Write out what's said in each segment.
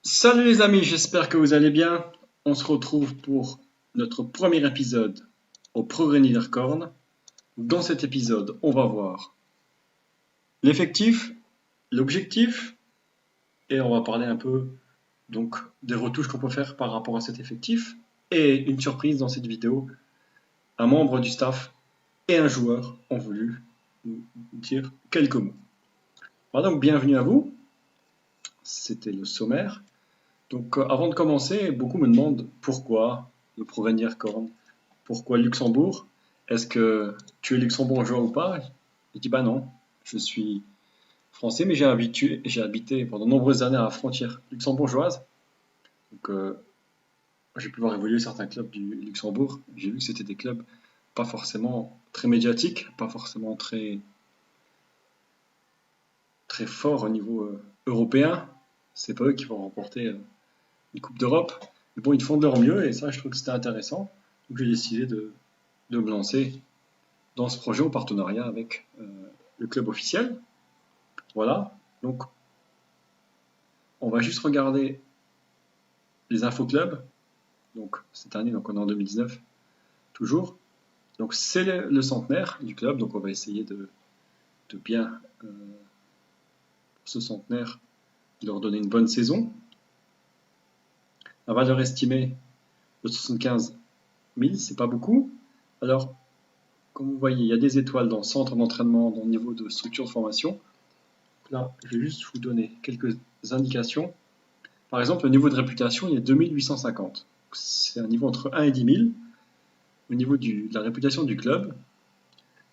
Salut les amis, j'espère que vous allez bien. On se retrouve pour notre premier épisode au Progrès Niederkorn. Dans cet épisode, on va voir l'effectif, l'objectif et on va parler un peu donc des retouches qu'on peut faire par rapport à cet effectif. Et une surprise dans cette vidéo, un membre du staff et un joueur ont voulu nous dire quelques mots. Voilà, donc bienvenue à vous. C'était le sommaire. Donc avant de commencer, beaucoup me demandent pourquoi le Progrès Niederkorn. Pourquoi Luxembourg? Est-ce que tu es luxembourgeois ou pas? Je dis bah non, je suis français, mais j'ai habité pendant de nombreuses années à la frontière luxembourgeoise. Donc j'ai pu voir évoluer certains clubs du Luxembourg. J'ai vu que c'était des clubs pas forcément très médiatiques, pas forcément très forts au niveau européen. C'est pas eux qui vont remporter une Coupe d'Europe. Mais bon, ils font de leur mieux et ça, je trouve que c'était intéressant. Donc j'ai décidé de me lancer dans ce projet en partenariat avec le club officiel. Voilà, donc on va juste regarder les infos clubs. Donc cette année, donc on est en 2019 toujours. Donc c'est le centenaire du club, donc on va essayer de bien, pour ce centenaire, leur donner une bonne saison. La valeur estimée de 75 000, c'est pas beaucoup. Alors, comme vous voyez, il y a des étoiles dans le centre d'entraînement, dans le niveau de structure de formation. Là, je vais juste vous donner quelques indications. Par exemple, le niveau de réputation, il est 2850. C'est un niveau entre 1 et 10 000 au niveau de la réputation du club.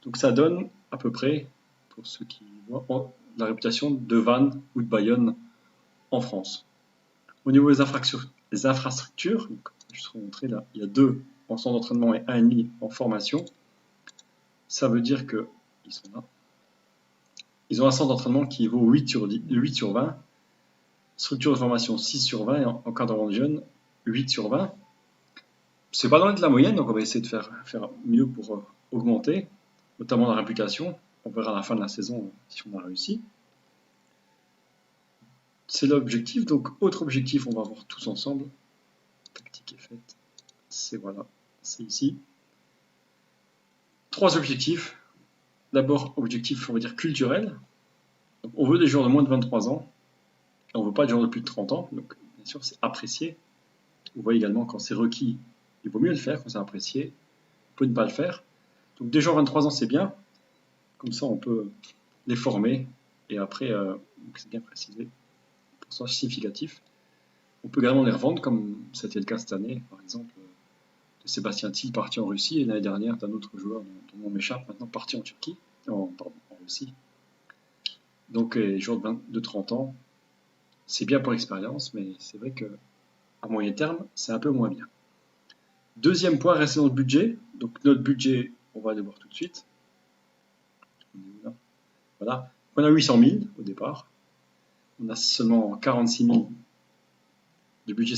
Donc ça donne à peu près, pour ceux qui voient, la réputation de Vannes ou de Bayonne en France. Au niveau des infrastructures, donc, je vais vous montrer là, il y a 2 en centre d'entraînement et 1,5 en formation. Ça veut dire qu'ils sont là. Ils ont un centre d'entraînement qui vaut 8 sur 20, structure de formation 6 sur 20 et encadrement de jeunes 8 sur 20. C'est pas loin de la moyenne, donc on va essayer de faire mieux pour augmenter, notamment la réputation. On verra à la fin de la saison si on a réussi. C'est l'objectif, donc autre objectif, on va voir tous ensemble. Tactique est faite, c'est voilà, c'est ici. 3 objectifs. D'abord, objectif, on va dire culturel. Donc, on veut des joueurs de moins de 23 ans, et on veut pas des joueurs de plus de 30 ans, donc bien sûr c'est apprécié. Vous voyez également quand c'est requis, il vaut mieux le faire, quand c'est apprécié, on peut ne pas le faire. Donc des joueurs de 23 ans c'est bien, comme ça on peut les former, et après, c'est bien précisé, pourcentage significatif. On peut également les revendre, comme c'était le cas cette année, par exemple, de Sébastien Thiel parti en Russie, et l'année dernière d'un autre joueur dont le nom m'échappe maintenant, parti en Turquie, en Russie. Donc les joueurs de 30 ans, c'est bien pour l'expérience, mais c'est vrai que à moyen terme, c'est un peu moins bien. Deuxième point, rester dans le budget. Donc notre budget, on va aller voir tout de suite. Voilà. On a 800 000 au départ. On a seulement 46 000 de budget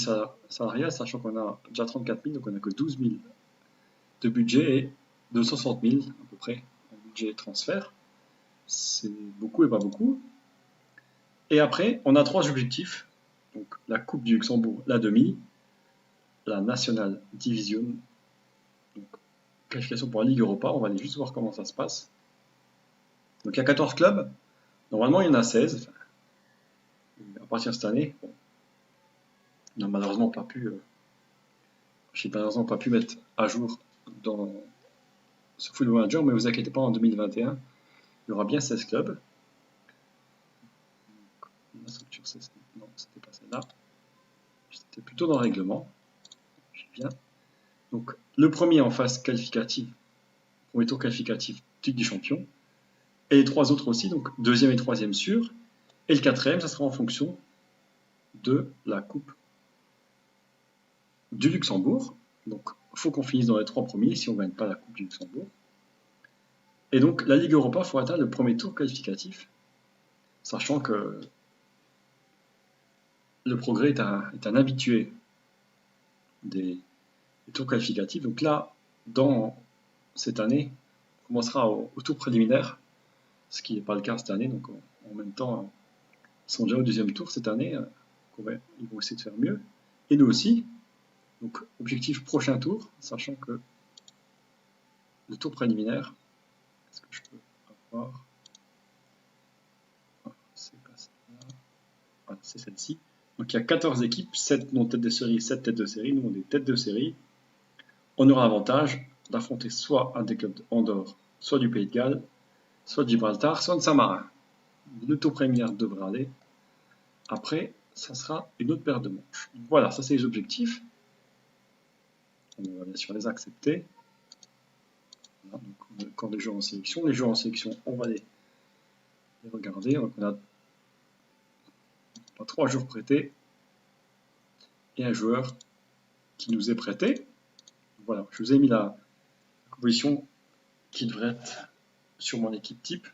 salarial, sachant qu'on a déjà 34 000, donc on n'a que 12 000 de budget et 260 000 à peu près en budget transfert. C'est beaucoup et pas beaucoup. Et après, on a 3 objectifs. Donc la Coupe du Luxembourg, la demi, la National Division, donc qualification pour la Ligue Europa. On va aller juste voir comment ça se passe. Donc il y a 14 clubs. Normalement, il y en a 16. À partir de cette année, bon, on n'a malheureusement pas pu, j'ai malheureusement pas pu mettre à jour dans ce Football Manager, mais vous inquiétez pas, en 2021, il y aura bien 16 clubs. La structure, non, c'était pas celle-là. C'était plutôt dans le règlement. Bien. Donc, le premier en phase qualificative, premier tour qualificatif, Ligue des Champions. Et les 3 autres aussi, donc deuxième et troisième sûr. Et le quatrième, ça sera en fonction de la Coupe du Luxembourg. Donc, il faut qu'on finisse dans les 3 premiers si on ne gagne pas la Coupe du Luxembourg. Et donc, la Ligue Europa, il faut atteindre le premier tour qualificatif, sachant que le Progrès est un habitué des tours qualificatifs. Donc là, dans cette année, on commencera au tour préliminaire, ce qui n'est pas le cas cette année. Donc, en même temps, ils sont déjà au deuxième tour cette année, ils vont essayer de faire mieux. Et nous aussi. Donc, objectif prochain tour, sachant que le tour préliminaire, est-ce que je peux avoir... Ah, c'est pas celle-là. Voilà, c'est celle-ci. Donc, il y a 14 équipes, 7 non têtes de série, 7 têtes de série. Nous, on est têtes de série. On aura l'avantage d'affronter soit un des clubs d'Andorre, soit du Pays de Galles, soit de Gibraltar, soit de Saint-Marin. Le tour préliminaire devrait aller. Après, ça sera une autre paire de manches. Voilà, ça c'est les objectifs. On va bien sûr les accepter. Voilà, donc on a encore des joueurs en sélection. Les joueurs en sélection, on va les regarder. Donc on a 3 joueurs prêtés et un joueur qui nous est prêté. Voilà, je vous ai mis la composition qui devrait être sur mon équipe type.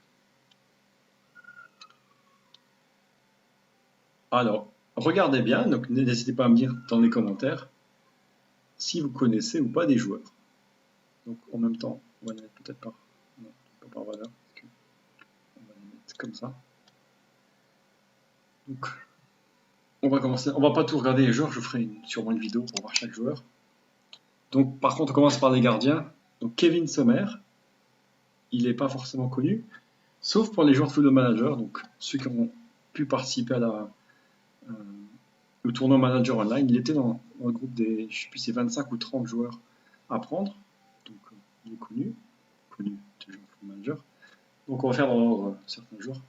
Alors, regardez bien, donc n'hésitez pas à me dire dans les commentaires si vous connaissez ou pas des joueurs. Donc en même temps, on va les mettre peut-être pas par valeur. On va les mettre comme ça. Donc, on va commencer. On va pas tout regarder les joueurs, je ferai sûrement une vidéo pour voir chaque joueur. Donc par contre, on commence par les gardiens. Donc Kevin Sommer, il n'est pas forcément connu, sauf pour les joueurs de Football Manager, donc ceux qui ont pu participer à le tournoi Manager Online. Il était dans le groupe des, je sais plus, c'est 25 ou 30 joueurs à prendre. Donc il est connu des joueurs de Football Manager. Donc on va faire dans l'ordre certains joueurs.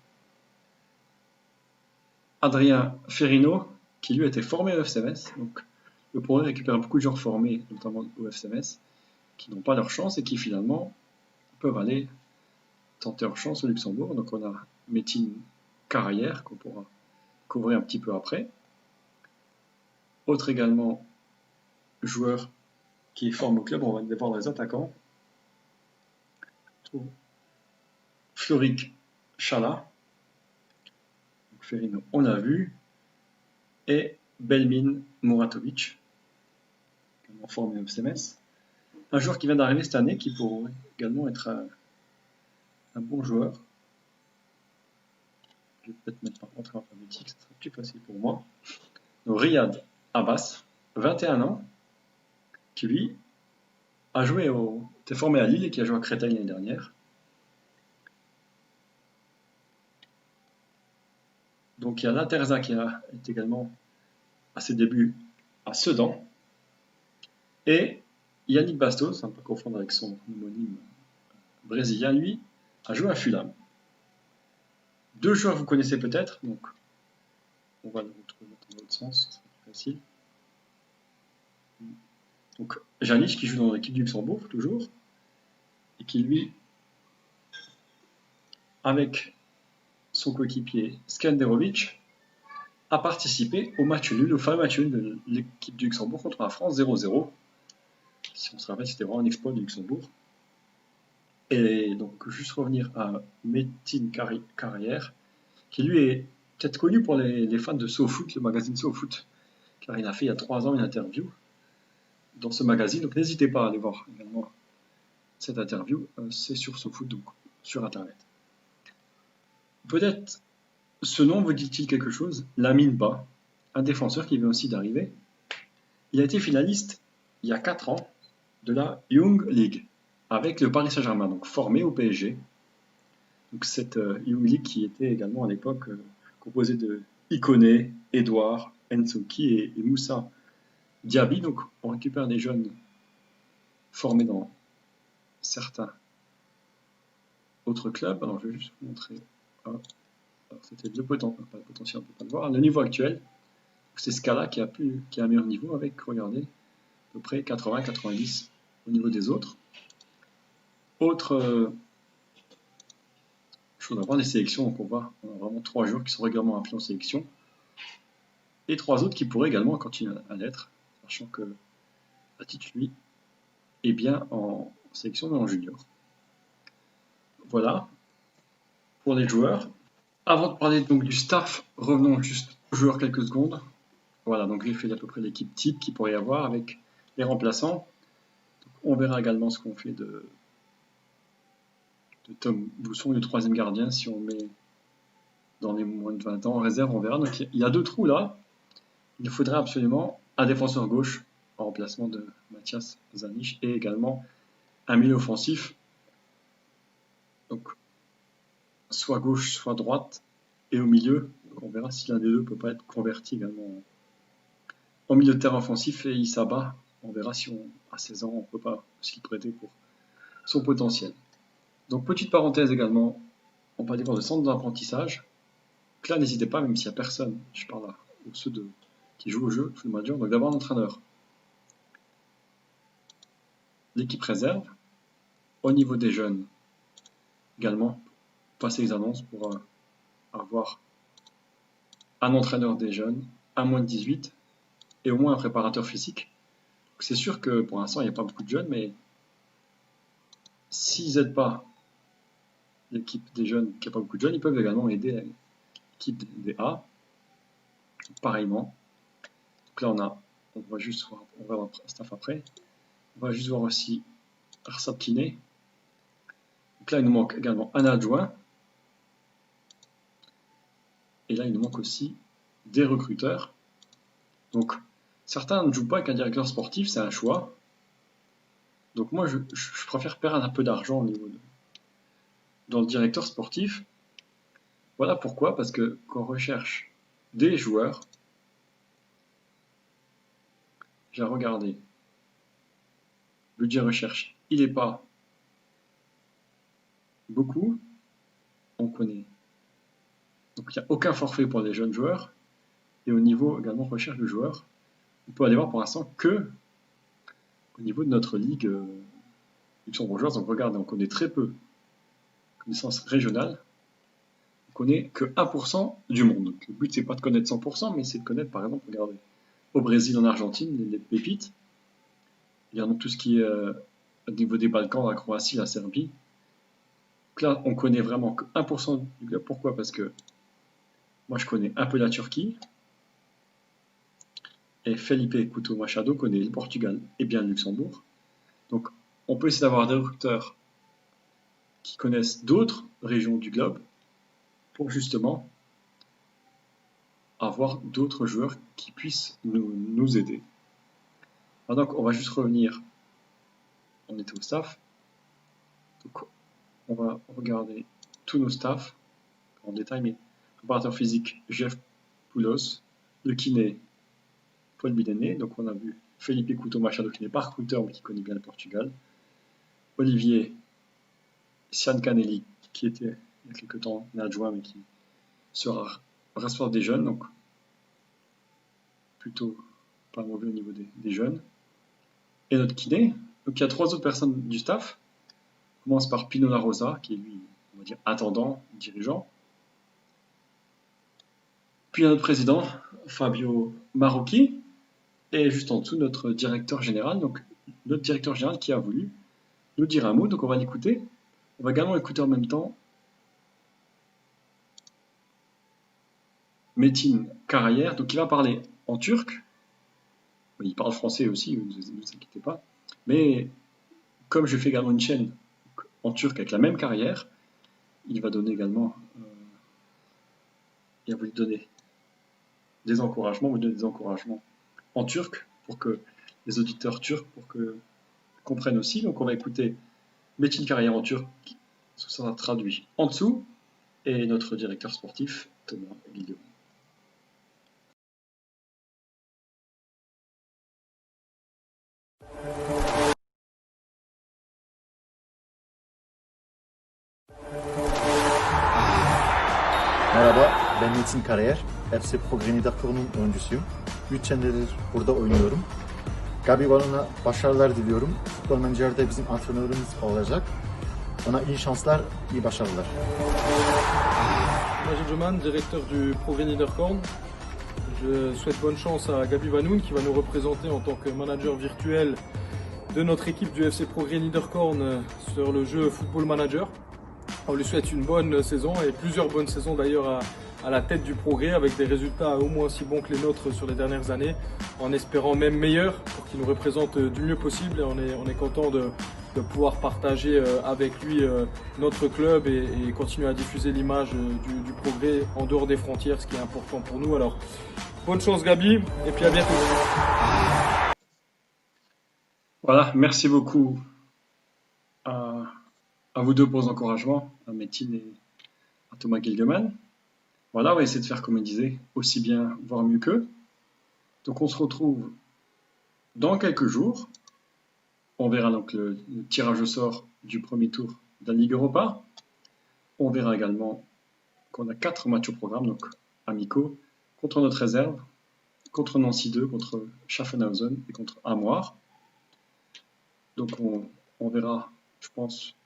Adrien Ferrino, qui lui a été formé au FCMS. Donc le progrès récupère beaucoup de joueurs formés, notamment au FCMS, qui n'ont pas leur chance et qui finalement peuvent aller tenter leur chance au Luxembourg. Donc on a Metin Carrière, qu'on pourra couvrir un petit peu après. Autre également joueur qui est formé au club, on va aller voir les attaquants. Florik Chala, Ferrino, on a vu, et Belmin Muratovic, également formé au FCMS. Un joueur qui vient d'arriver cette année, qui pourrait également être un bon joueur. Je vais peut-être mettre par contre alphabétique, ça sera plus facile pour moi. Donc, Riyad Abbas, 21 ans, qui lui a joué était formé à Lille et qui a joué à Créteil l'année dernière. Donc il y a Laterza qui est également à ses débuts à Sedan. Et Yannick Bastos, à ne pas confondre avec son homonyme brésilien, lui, a joué à Fulham. 2 joueurs que vous connaissez peut-être, donc on va le retrouver dans l'autre sens, c'est plus facile. Donc Janic qui joue dans l'équipe du Luxembourg toujours, et qui lui, avec son coéquipier Skanderovic, a participé au match nul, au fameux match nul de l'équipe du Luxembourg contre la France 0-0. Si on se rappelle, c'était vraiment un exploit du Luxembourg. Et donc, juste revenir à Metin Carrière, qui lui est peut-être connu pour les fans de SoFoot, le magazine SoFoot, car il a fait il y a 3 ans une interview dans ce magazine. Donc, n'hésitez pas à aller voir également cette interview. C'est sur SoFoot, donc sur Internet. Peut-être ce nom vous dit-il quelque chose? Lamine Ba, un défenseur qui vient aussi d'arriver. Il a été finaliste il y a 4 ans de la Young League avec le Paris Saint-Germain, donc formé au PSG. Donc cette Young League qui était également à l'époque composée de Ikoné, Edouard, Ensoki et Moussa Diaby. Donc on récupère des jeunes formés dans certains autres clubs. Alors je vais juste vous montrer. C'était le potentiel, on ne peut pas le voir. Le niveau actuel, c'est ce cas-là qui a un meilleur niveau avec, regardez, à peu près 80-90 au niveau des autres. Autre chose à voir, les sélections, donc on a vraiment 3 joueurs qui sont régulièrement appelés en sélection. Et 3 autres qui pourraient également continuer à l'être, sachant que Atic, lui, est bien en sélection mais en junior. Voilà pour les joueurs. Avant de parler donc du staff, revenons juste aux joueurs quelques secondes. Voilà, donc j'ai fait à peu près l'équipe type qu'il pourrait y avoir avec les remplaçants. Donc, on verra également ce qu'on fait de Tom Bousson, le 3e gardien, si on met dans les moins de 20 ans en réserve, on verra. Donc il y a 2 trous là. il nous faudrait absolument un défenseur gauche en remplacement de Mathias Zanich et également un milieu offensif, donc soit gauche, soit droite, et au milieu, on verra si l'un des deux peut pas être converti également en milieu de terrain offensif, et Issaba, on verra si à 16 ans on peut pas aussi le prêter pour son potentiel. Donc petite parenthèse également, on peut aller voir le centre d'apprentissage. Donc là, n'hésitez pas, même s'il n'y a personne, je parle à ceux qui jouent au jeu, Football Manager, donc d'avoir un entraîneur. L'équipe réserve, au niveau des jeunes également, passer les annonces pour avoir un entraîneur des jeunes, à moins de 18, et au moins un préparateur physique. C'est sûr que pour l'instant, il n'y a pas beaucoup de jeunes, mais s'ils n'aident pas l'équipe des jeunes qui n'a pas beaucoup de jeunes, ils peuvent également aider l'équipe des A. Pareillement. Donc là, on va juste voir, on va voir le staff après. On va juste voir aussi Arsab Kiné. Donc là, il nous manque également un adjoint. Et là, il nous manque aussi des recruteurs. Donc, certains ne jouent pas avec un directeur sportif, c'est un choix. Donc moi, je préfère perdre un peu d'argent au niveau dans le directeur sportif. Voilà pourquoi, parce que quand on recherche des joueurs, j'ai regardé, budget recherche, il n'est pas beaucoup, on connaît. Donc il n'y a aucun forfait pour les jeunes joueurs. Et au niveau également recherche de joueurs, on peut aller voir pour l'instant que au niveau de notre ligue luxembourgeoise. Donc regardez, on connaît très peu connaissance régionale. On connaît que 1% du monde. Donc, le but c'est pas de connaître 100%, mais c'est de connaître par exemple, regardez, au Brésil, en Argentine, les pépites. Il y a donc tout ce qui est au niveau des Balkans, la Croatie, la Serbie. Donc là, on connaît vraiment que 1% du globe. Pourquoi? Parce que moi je connais un peu la Turquie. Et Felipe Couto Machado connaît le Portugal et bien le Luxembourg. Donc on peut essayer d'avoir des recruteurs qui connaissent d'autres régions du globe pour justement avoir d'autres joueurs qui puissent nous aider. Alors donc on va juste revenir, on était au staff, donc on va regarder tous nos staffs en détail, mais préparateur physique Jeff Poulos, le kiné Paul Bidéné, donc on a vu Felipe Couto Machado qui n'est pas recruteur mais qui connaît bien le Portugal, Olivier Sian Canelli qui était il y a quelques temps un adjoint mais qui sera responsable des jeunes, donc plutôt pas mauvais au niveau des jeunes, et notre kiné. Donc il y a 3 autres personnes du staff. On commence par Pino La Rosa qui est lui, on va dire, attendant, dirigeant. Puis notre président Fabio Marocchi, et juste en dessous notre directeur général, donc notre directeur général qui a voulu nous dire un mot, donc on va l'écouter. On va également écouter en même temps Metin Karayer, donc il va parler en turc. Il parle français aussi, ne vous inquiétez pas. Mais comme je fais également une chaîne en turc avec la même carrière, il va donner également, il va vous donner des encouragements, en turc pour que les auditeurs turcs comprennent aussi. Donc on va écouter Metin Karayer en turc, ça sera traduit en dessous, et notre directeur sportif Thomas Guillaume. Merhaba, ben Metin Karayer. FC Progrenidakor'un oyuncusuyum. 3 senedir burada oynuyorum. Gabi Balon'a başarılar diliyorum. Football Manager'da bizim antrenörümüz olacak. Ona iyi şanslar, iyi başarılar. Majid Joman, directeur du Progrès Niederkorn. Je souhaite bonne chance à Gabi Vanoun qui va nous représenter en tant que manager virtuel de notre équipe du FC Progrès Niederkorn sur le jeu Football Manager. On lui souhaite une bonne saison et plusieurs bonnes saisons d'ailleurs à la tête du Progrès avec des résultats au moins aussi bons que les nôtres sur les dernières années, en espérant même meilleurs pour qu'il nous représente du mieux possible, et on est content de pouvoir partager avec lui notre club et continuer à diffuser l'image du Progrès en dehors des frontières, ce qui est important pour nous. Alors Bonne chance Gabi, et puis à bientôt. Voilà, merci beaucoup à, à vous deux pour vos encouragements, à Metin et à Thomas Gilgeman. Voilà, on va essayer de faire comme il disait, aussi bien, voire mieux qu'eux. Donc on se retrouve dans quelques jours. On verra donc le tirage au sort du premier tour de la Ligue Europa. On verra également qu'on a 4 matchs au programme, donc amicaux, contre notre réserve, contre Nancy 2, contre Schaffhausen et contre Amoir. Donc on verra, je pense,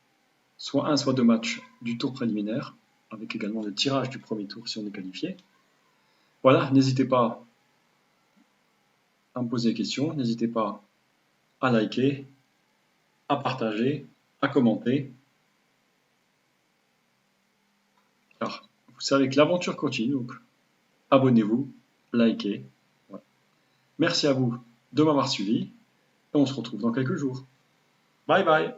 soit un, soit deux matchs du tour préliminaire, avec également le tirage du premier tour si on est qualifié. Voilà, n'hésitez pas à me poser des questions, n'hésitez pas à liker, à partager, à commenter. Alors, vous savez que l'aventure continue, donc abonnez-vous, likez. Voilà. Merci à vous de m'avoir suivi et on se retrouve dans quelques jours. Bye bye.